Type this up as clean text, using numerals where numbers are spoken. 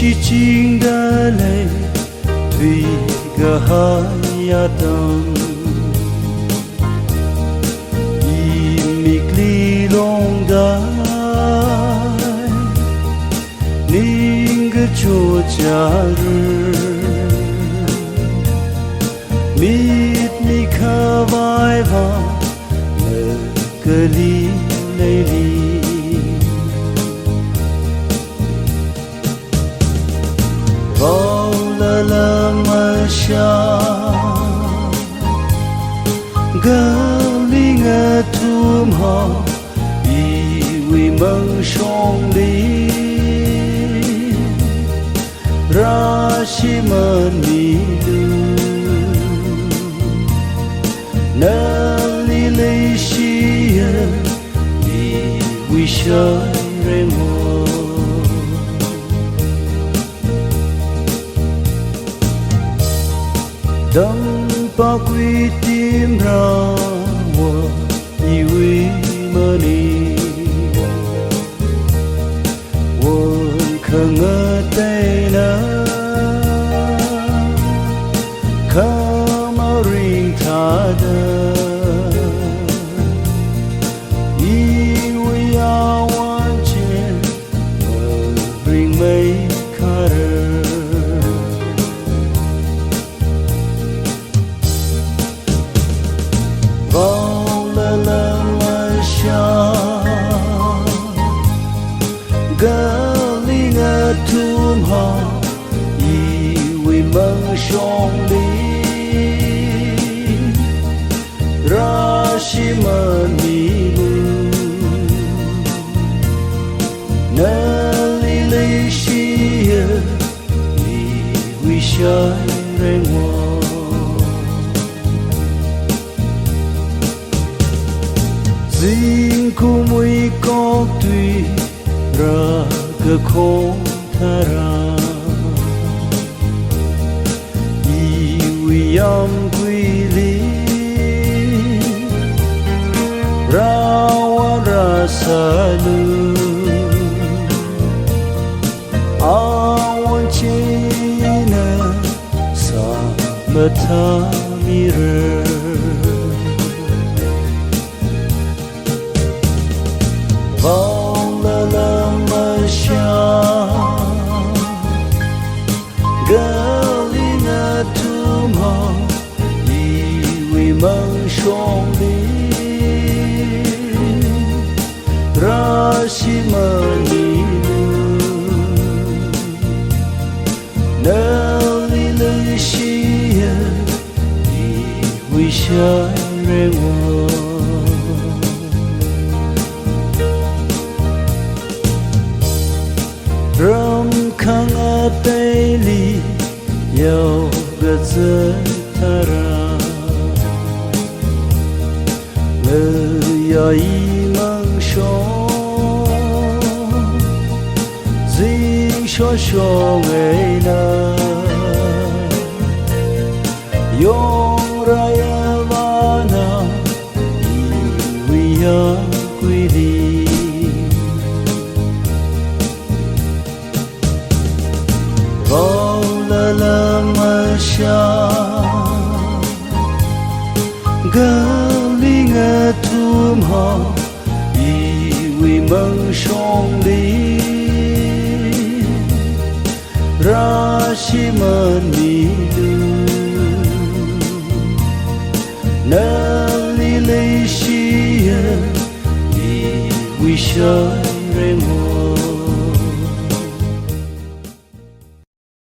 寂静的泪，对个海呀等，一米里龙的，宁个做假日，米米可外吧，那个里内里。忘了那么想，格林的图码，以为梦想里，让西门迷路，那里泪西呀，以为谁人我。当把鬼点让我以为么你，我可我带那，可毛人他的，以为要完全，我人没看人。忘了那么想，格林的图码，以为梦想里，让西门迷路，那里泪西呀，以为谁人我。Dinh ku mui kok tui ra ke kong thara I yam kui li rawan rasa lu awan cina sama tamira忘了那么想，格林的图码，以为梦想里，让西门迷路，那里泪西呀，以为谁人我。让康阿带里有个字他让，我要一梦想，真想想爱那，用来呀哇那，以为呀归里。忘了那么想，格林的图码，以为梦想里，让西门迷路，那里泪西呀，以为谁？